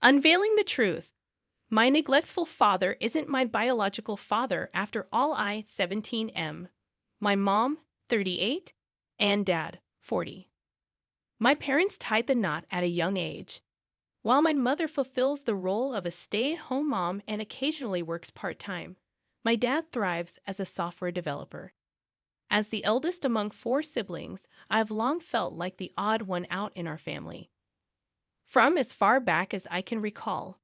Unveiling the truth. My neglectful father isn't my biological father after all. I, 17M. My mom, 38, and dad, 40. My parents tied the knot at a young age. While my mother fulfills the role of a stay-at-home mom and occasionally works part-time, my dad thrives as a software developer. As the eldest among four siblings, I've long felt like the odd one out in our family. From as far back as I can recall,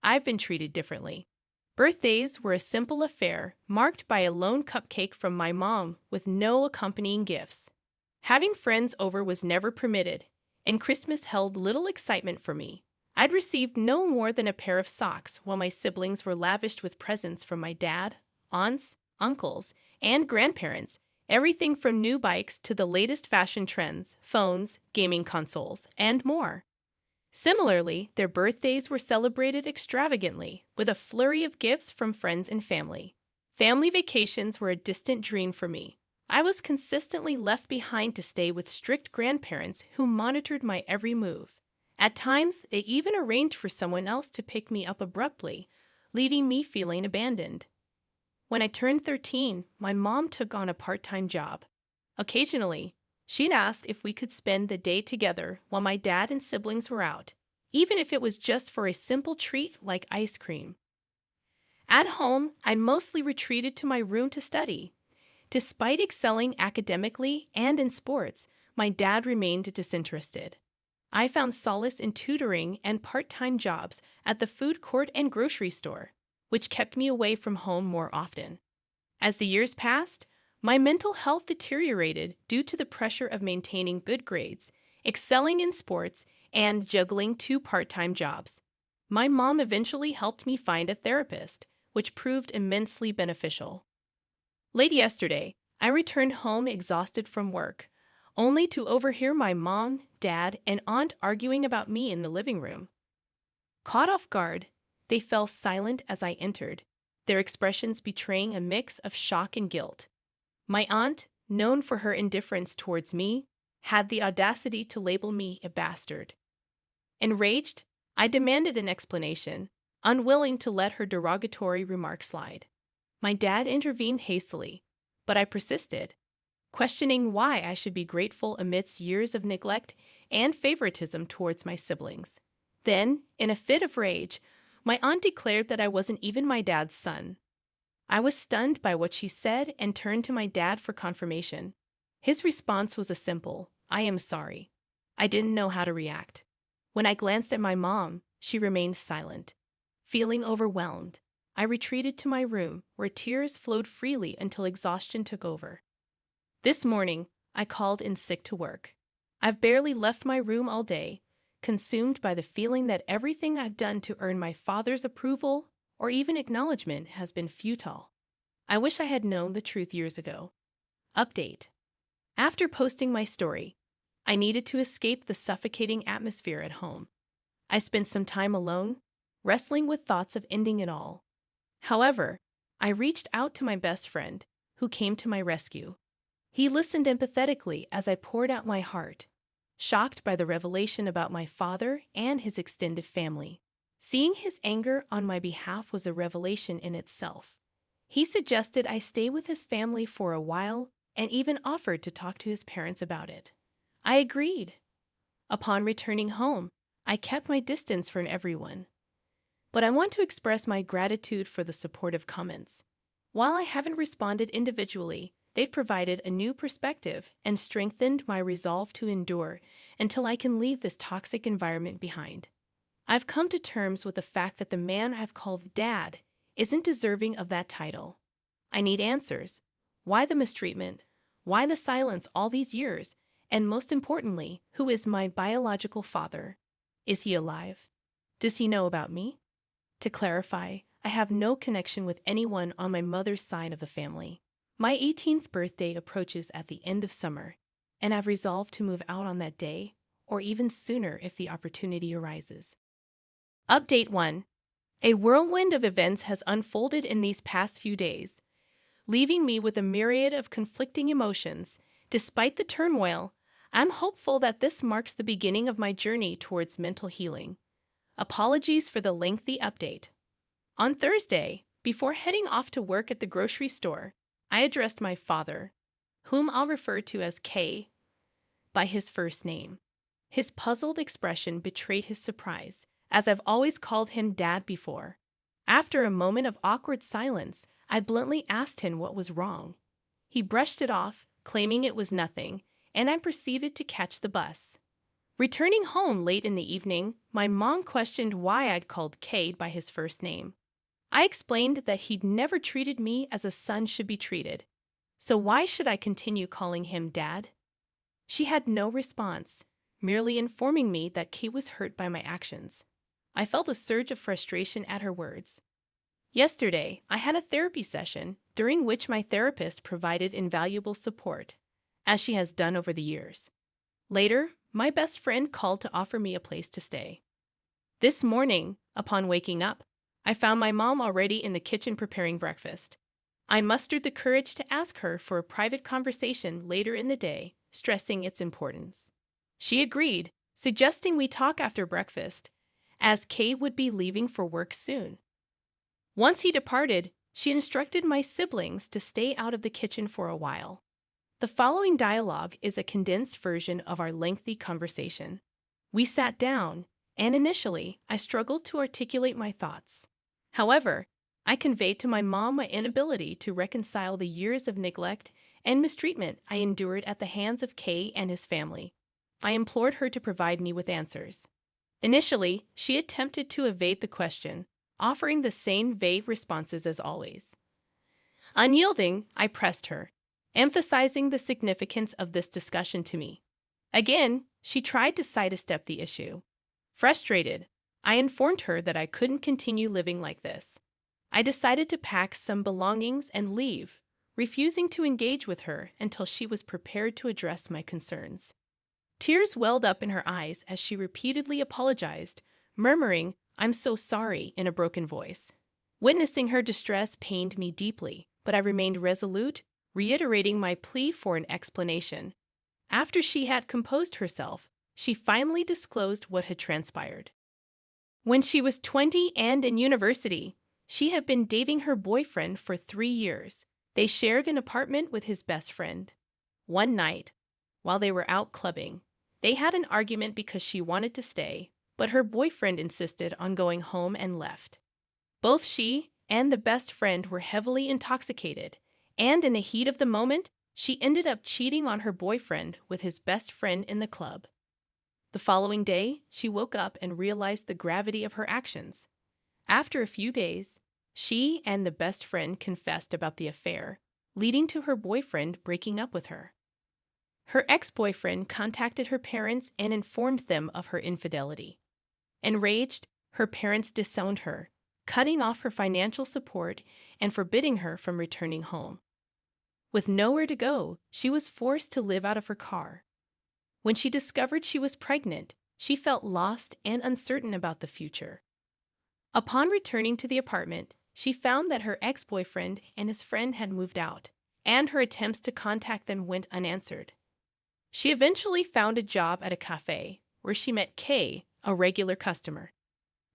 I've been treated differently. Birthdays were a simple affair, marked by a lone cupcake from my mom with no accompanying gifts. Having friends over was never permitted, and Christmas held little excitement for me. I'd received no more than a pair of socks, while my siblings were lavished with presents from my dad, aunts, uncles, and grandparents, everything from new bikes to the latest fashion trends, phones, gaming consoles, and more. Similarly, their birthdays were celebrated extravagantly, with a flurry of gifts from friends and family. Family vacations were a distant dream for me. I was consistently left behind to stay with strict grandparents who monitored my every move. At times, they even arranged for someone else to pick me up abruptly, leaving me feeling abandoned. When I turned 13, my mom took on a part-time job. Occasionally, she'd ask if we could spend the day together while my dad and siblings were out, even if it was just for a simple treat like ice cream. At home, I mostly retreated to my room to study. Despite excelling academically and in sports, my dad remained disinterested. I found solace in tutoring and part-time jobs at the food court and grocery store, which kept me away from home more often. As the years passed, my mental health deteriorated due to the pressure of maintaining good grades, excelling in sports, and juggling two part-time jobs. My mom eventually helped me find a therapist, which proved immensely beneficial. Late yesterday, I returned home exhausted from work, only to overhear my mom, dad, and aunt arguing about me in the living room. Caught off guard, they fell silent as I entered, their expressions betraying a mix of shock and guilt. My aunt, known for her indifference towards me, had the audacity to label me a bastard. Enraged, I demanded an explanation, unwilling to let her derogatory remark slide. My dad intervened hastily, but I persisted, questioning why I should be grateful amidst years of neglect and favoritism towards my siblings. Then, in a fit of rage, my aunt declared that I wasn't even my dad's son. I was stunned by what she said and turned to my dad for confirmation. His response was a simple, "I am sorry." I didn't know how to react. When I glanced at my mom, she remained silent. Feeling overwhelmed, I retreated to my room, where tears flowed freely until exhaustion took over. This morning, I called in sick to work. I've barely left my room all day, consumed by the feeling that everything I've done to earn my father's approval or even acknowledgement has been futile. I wish I had known the truth years ago. Update. After posting my story, I needed to escape the suffocating atmosphere at home. I spent some time alone, wrestling with thoughts of ending it all. However, I reached out to my best friend, who came to my rescue. He listened empathetically as I poured out my heart, shocked by the revelation about my father and his extended family. Seeing his anger on my behalf was a revelation in itself. He suggested I stay with his family for a while and even offered to talk to his parents about it. I agreed. Upon returning home, I kept my distance from everyone. But I want to express my gratitude for the supportive comments. While I haven't responded individually, they've provided a new perspective and strengthened my resolve to endure until I can leave this toxic environment behind. I've come to terms with the fact that the man I've called Dad isn't deserving of that title. I need answers. Why the mistreatment? Why the silence all these years? And most importantly, who is my biological father? Is he alive? Does he know about me? To clarify, I have no connection with anyone on my mother's side of the family. My 18th birthday approaches at the end of summer, and I've resolved to move out on that day, or even sooner if the opportunity arises. Update 1. A whirlwind of events has unfolded in these past few days, leaving me with a myriad of conflicting emotions. Despite the turmoil, I'm hopeful that this marks the beginning of my journey towards mental healing. Apologies for the lengthy update. On Thursday, before heading off to work at the grocery store, I addressed my father, whom I'll refer to as K, by his first name. His puzzled expression betrayed his surprise, as I've always called him Dad before. After a moment of awkward silence, I bluntly asked him what was wrong. He brushed it off, claiming it was nothing, and I proceeded to catch the bus. Returning home late in the evening, my mom questioned why I'd called Cade by his first name. I explained that he'd never treated me as a son should be treated. So why should I continue calling him Dad? She had no response, merely informing me that Kate was hurt by my actions. I felt a surge of frustration at her words. Yesterday, I had a therapy session during which my therapist provided invaluable support, as she has done over the years. Later, my best friend called to offer me a place to stay. This morning, upon waking up, I found my mom already in the kitchen preparing breakfast. I mustered the courage to ask her for a private conversation later in the day, stressing its importance. She agreed, suggesting we talk after breakfast, as Kay would be leaving for work soon. Once he departed, she instructed my siblings to stay out of the kitchen for a while. The following dialogue is a condensed version of our lengthy conversation. We sat down, and initially, I struggled to articulate my thoughts. However, I conveyed to my mom my inability to reconcile the years of neglect and mistreatment I endured at the hands of Kay and his family. I implored her to provide me with answers. Initially, she attempted to evade the question, offering the same vague responses as always. Unyielding, I pressed her, emphasizing the significance of this discussion to me. Again, she tried to sidestep the issue. Frustrated, I informed her that I couldn't continue living like this. I decided to pack some belongings and leave, refusing to engage with her until she was prepared to address my concerns. Tears welled up in her eyes as she repeatedly apologized, murmuring, "I'm so sorry," in a broken voice. Witnessing her distress pained me deeply, but I remained resolute, reiterating my plea for an explanation. After she had composed herself, she finally disclosed what had transpired. When she was 20 and in university, she had been dating her boyfriend for 3 years. They shared an apartment with his best friend. One night, while they were out clubbing, they had an argument because she wanted to stay, but her boyfriend insisted on going home and left. Both she and the best friend were heavily intoxicated, and in the heat of the moment, she ended up cheating on her boyfriend with his best friend in the club. The following day, she woke up and realized the gravity of her actions. After a few days, she and the best friend confessed about the affair, leading to her boyfriend breaking up with her. Her ex-boyfriend contacted her parents and informed them of her infidelity. Enraged, her parents disowned her, cutting off her financial support and forbidding her from returning home. With nowhere to go, she was forced to live out of her car. When she discovered she was pregnant, she felt lost and uncertain about the future. Upon returning to the apartment, she found that her ex-boyfriend and his friend had moved out, and her attempts to contact them went unanswered. She eventually found a job at a cafe, where she met Kay, a regular customer.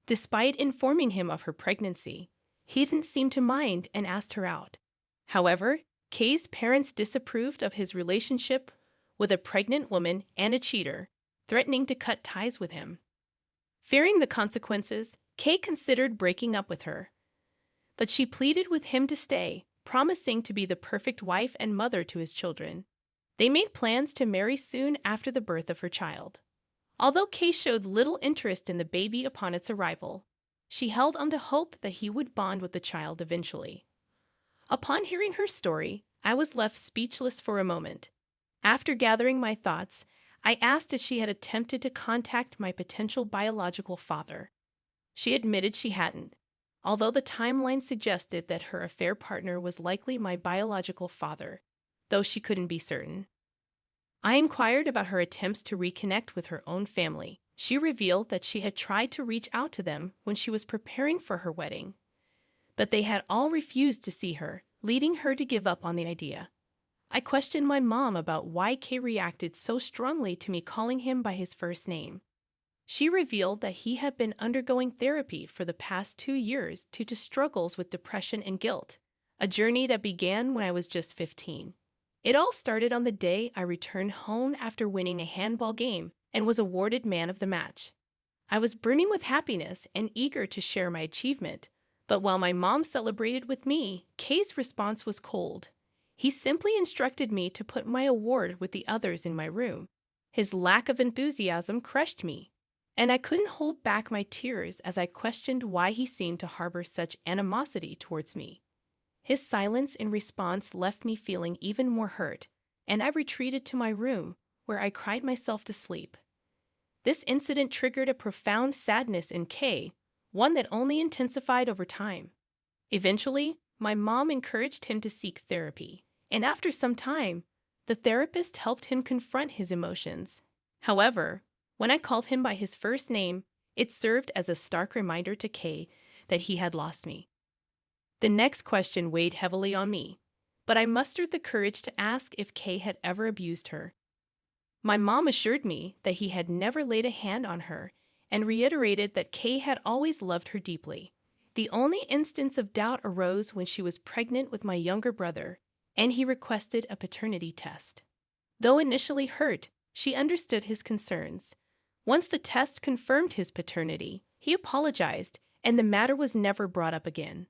Despite informing him of her pregnancy, he didn't seem to mind and asked her out. However, Kay's parents disapproved of his relationship with a pregnant woman and a cheater, threatening to cut ties with him. Fearing the consequences, Kay considered breaking up with her, but she pleaded with him to stay, promising to be the perfect wife and mother to his children. They made plans to marry soon after the birth of her child. Although Kay showed little interest in the baby upon its arrival, she held on to hope that he would bond with the child eventually. Upon hearing her story, I was left speechless for a moment. After gathering my thoughts, I asked if she had attempted to contact my potential biological father. She admitted she hadn't, although the timeline suggested that her affair partner was likely my biological father, though she couldn't be certain. I inquired about her attempts to reconnect with her own family. She revealed that she had tried to reach out to them when she was preparing for her wedding, but they had all refused to see her, leading her to give up on the idea. I questioned my mom about why Kay reacted so strongly to me calling him by his first name. She revealed that he had been undergoing therapy for the past 2 years due to struggles with depression and guilt, a journey that began when I was just 15. It all started on the day I returned home after winning a handball game and was awarded man of the match. I was burning with happiness and eager to share my achievement, but while my mom celebrated with me, Kay's response was cold. He simply instructed me to put my award with the others in my room. His lack of enthusiasm crushed me, and I couldn't hold back my tears as I questioned why he seemed to harbor such animosity towards me. His silence in response left me feeling even more hurt, and I retreated to my room, where I cried myself to sleep. This incident triggered a profound sadness in Kay, one that only intensified over time. Eventually, my mom encouraged him to seek therapy, and after some time, the therapist helped him confront his emotions. However, when I called him by his first name, it served as a stark reminder to Kay that he had lost me. The next question weighed heavily on me, but I mustered the courage to ask if Kay had ever abused her. My mom assured me that he had never laid a hand on her and reiterated that Kay had always loved her deeply. The only instance of doubt arose when she was pregnant with my younger brother, and he requested a paternity test. Though initially hurt, she understood his concerns. Once the test confirmed his paternity, he apologized, and the matter was never brought up again.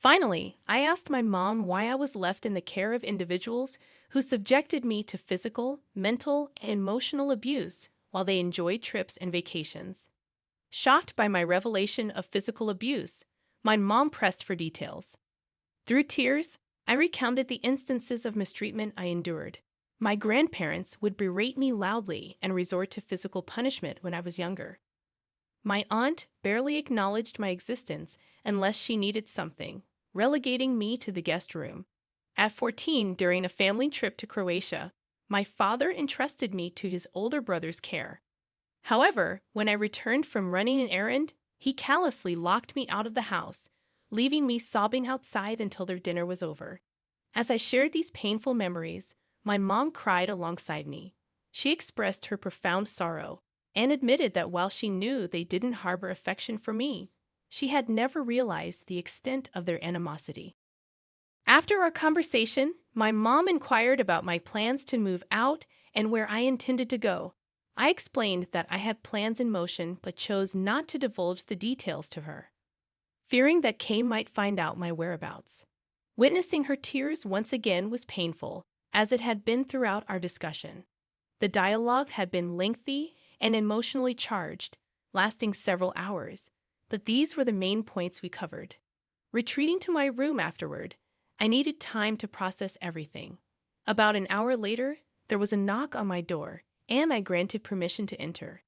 Finally, I asked my mom why I was left in the care of individuals who subjected me to physical, mental, and emotional abuse while they enjoyed trips and vacations. Shocked by my revelation of physical abuse, my mom pressed for details. Through tears, I recounted the instances of mistreatment I endured. My grandparents would berate me loudly and resort to physical punishment when I was younger. My aunt barely acknowledged my existence unless she needed something, relegating me to the guest room. At 14, during a family trip to Croatia, my father entrusted me to his older brother's care. However, when I returned from running an errand, he callously locked me out of the house, leaving me sobbing outside until their dinner was over. As I shared these painful memories, my mom cried alongside me. She expressed her profound sorrow and admitted that while she knew they didn't harbor affection for me, she had never realized the extent of their animosity. After our conversation, my mom inquired about my plans to move out and where I intended to go. I explained that I had plans in motion but chose not to divulge the details to her, fearing that Kay might find out my whereabouts. Witnessing her tears once again was painful, as it had been throughout our discussion. The dialogue had been lengthy and emotionally charged, lasting several hours, but these were the main points we covered. Retreating to my room afterward, I needed time to process everything. About an hour later, there was a knock on my door, and I granted permission to enter.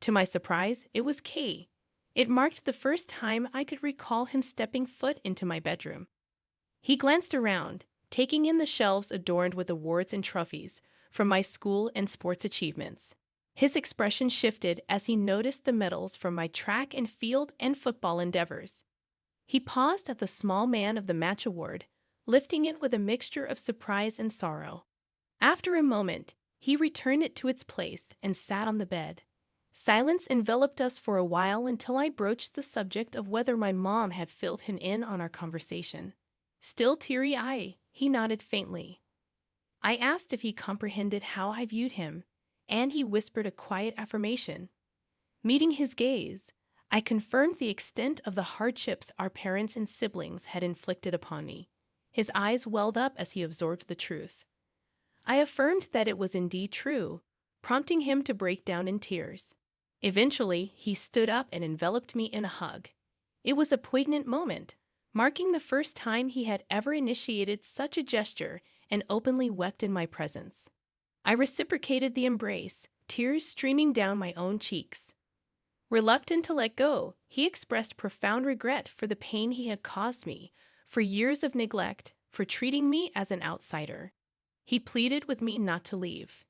To my surprise, it was Kay. It marked the first time I could recall him stepping foot into my bedroom. He glanced around, taking in the shelves adorned with awards and trophies from my school and sports achievements. His expression shifted as he noticed the medals from my track and field and football endeavors. He paused at the small man of the match award, lifting it with a mixture of surprise and sorrow. After a moment, he returned it to its place and sat on the bed. Silence enveloped us for a while until I broached the subject of whether my mom had filled him in on our conversation. Still teary-eyed, he nodded faintly. I asked if he comprehended how I viewed him, and he whispered a quiet affirmation. Meeting his gaze, I confirmed the extent of the hardships our parents and siblings had inflicted upon me. His eyes welled up as he absorbed the truth. I affirmed that it was indeed true, prompting him to break down in tears. Eventually, he stood up and enveloped me in a hug. It was a poignant moment, marking the first time he had ever initiated such a gesture and openly wept in my presence. I reciprocated the embrace, tears streaming down my own cheeks. Reluctant to let go, he expressed profound regret for the pain he had caused me, for years of neglect, for treating me as an outsider. He pleaded with me not to leave.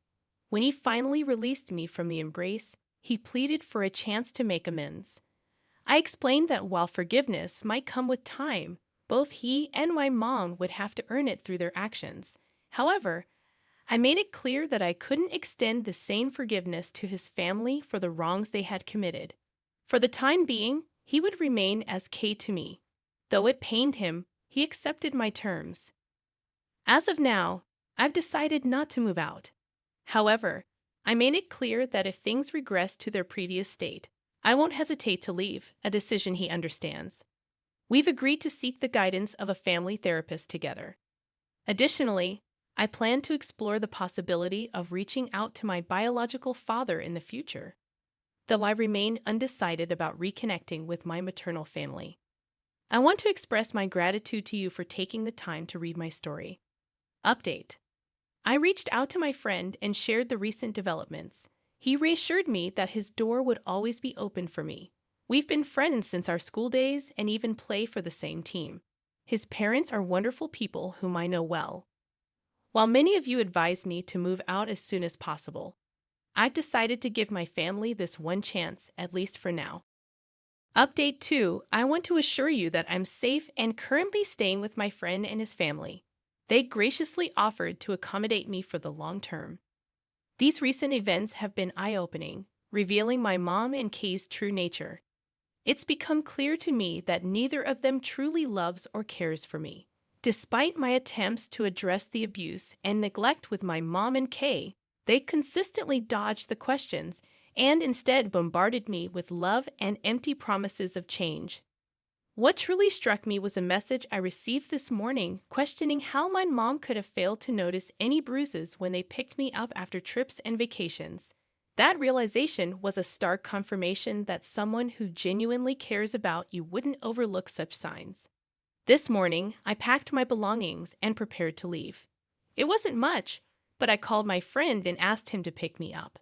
When he finally released me from the embrace, he pleaded for a chance to make amends. I explained that while forgiveness might come with time, both he and my mom would have to earn it through their actions. However, I made it clear that I couldn't extend the same forgiveness to his family for the wrongs they had committed. For the time being, he would remain as K to me. Though it pained him, he accepted my terms. As of now, I've decided not to move out. However, I made it clear that if things regress to their previous state, I won't hesitate to leave, a decision he understands. We've agreed to seek the guidance of a family therapist together. Additionally, I plan to explore the possibility of reaching out to my biological father in the future, though I remain undecided about reconnecting with my maternal family. I want to express my gratitude to you for taking the time to read my story. Update. I reached out to my friend and shared the recent developments. He reassured me that his door would always be open for me. We've been friends since our school days and even play for the same team. His parents are wonderful people whom I know well. While many of you advised me to move out as soon as possible, I've decided to give my family this one chance, at least for now. Update 2. I want to assure you that I'm safe and currently staying with my friend and his family. They graciously offered to accommodate me for the long term. These recent events have been eye-opening, revealing my mom and Kay's true nature. It's become clear to me that neither of them truly loves or cares for me. Despite my attempts to address the abuse and neglect with my mom and Kay, they consistently dodged the questions and instead bombarded me with love and empty promises of change. What truly struck me was a message I received this morning questioning how my mom could have failed to notice any bruises when they picked me up after trips and vacations. That realization was a stark confirmation that someone who genuinely cares about you wouldn't overlook such signs. This morning, I packed my belongings and prepared to leave. It wasn't much, but I called my friend and asked him to pick me up.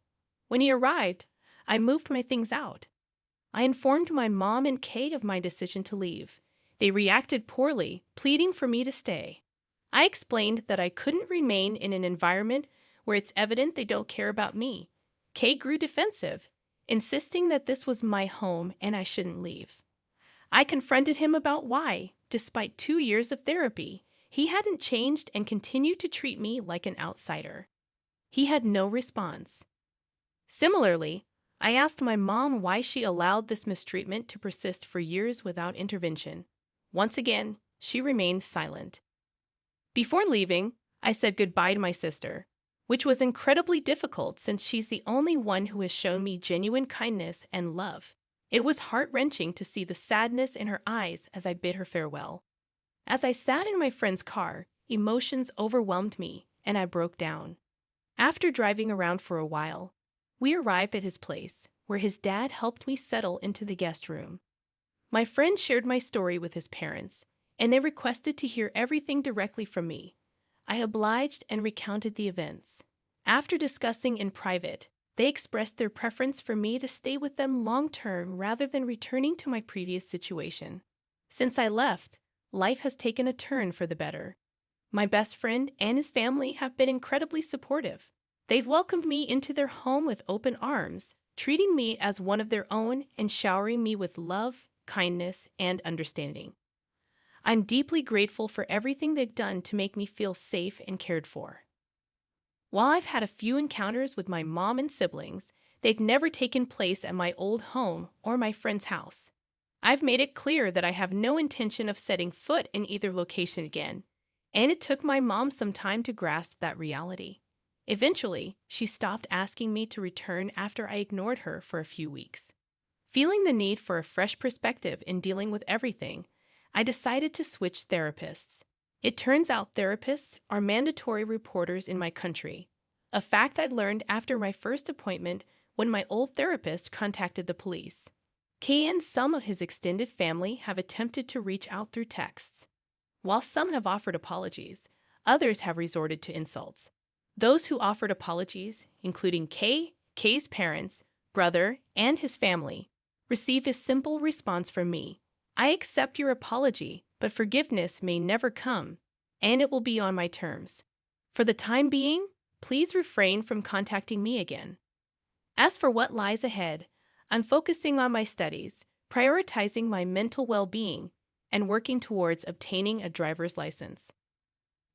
When he arrived, I moved my things out. I informed my mom and Kate of my decision to leave. They reacted poorly, pleading for me to stay. I explained that I couldn't remain in an environment where it's evident they don't care about me. Kate grew defensive, insisting that this was my home and I shouldn't leave. I confronted him about why, despite 2 years of therapy, he hadn't changed and continued to treat me like an outsider. He had no response. Similarly, I asked my mom why she allowed this mistreatment to persist for years without intervention. Once again, she remained silent. Before leaving, I said goodbye to my sister, which was incredibly difficult since she's the only one who has shown me genuine kindness and love. It was heart-wrenching to see the sadness in her eyes as I bid her farewell. As I sat in my friend's car, emotions overwhelmed me, and I broke down. After driving around for a while, we arrived at his place, where his dad helped me settle into the guest room. My friend shared my story with his parents, and they requested to hear everything directly from me. I obliged and recounted the events. After discussing in private, they expressed their preference for me to stay with them long-term rather than returning to my previous situation. Since I left, life has taken a turn for the better. My best friend and his family have been incredibly supportive. They've welcomed me into their home with open arms, treating me as one of their own and showering me with love, kindness, and understanding. I'm deeply grateful for everything they've done to make me feel safe and cared for. While I've had a few encounters with my mom and siblings, they've never taken place at my old home or my friend's house. I've made it clear that I have no intention of setting foot in either location again, and it took my mom some time to grasp that reality. Eventually, she stopped asking me to return after I ignored her for a few weeks. Feeling the need for a fresh perspective in dealing with everything, I decided to switch therapists. It turns out therapists are mandatory reporters in my country, a fact I'd learned after my first appointment when my old therapist contacted the police. Kay and some of his extended family have attempted to reach out through texts. While some have offered apologies, others have resorted to insults. Those who offered apologies, including Kay's parents, brother, and his family, received a simple response from me. I accept your apology, but forgiveness may never come, and it will be on my terms. For the time being, please refrain from contacting me again. As for what lies ahead, I'm focusing on my studies, prioritizing my mental well-being, and working towards obtaining a driver's license.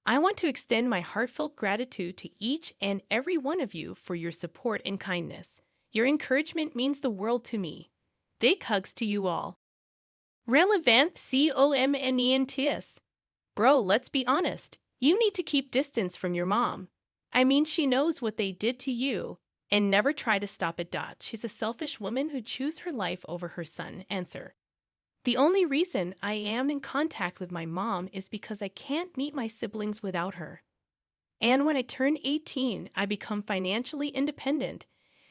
I want to extend my heartfelt gratitude to each and every one of you for your support and kindness. Your encouragement means the world to me. Big hugs to you all. Relevant COMNENTS. Bro, let's be honest. You need to keep distance from your mom. I mean, she knows what they did to you and never try to stop it. She's a selfish woman who chooses her life over her son. Answer. The only reason I am in contact with my mom is because I can't meet my siblings without her. And when I turn 18, I become financially independent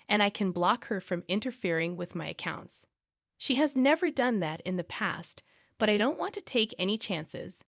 and I can block her from interfering with my accounts. She has never done that in the past, but I don't want to take any chances.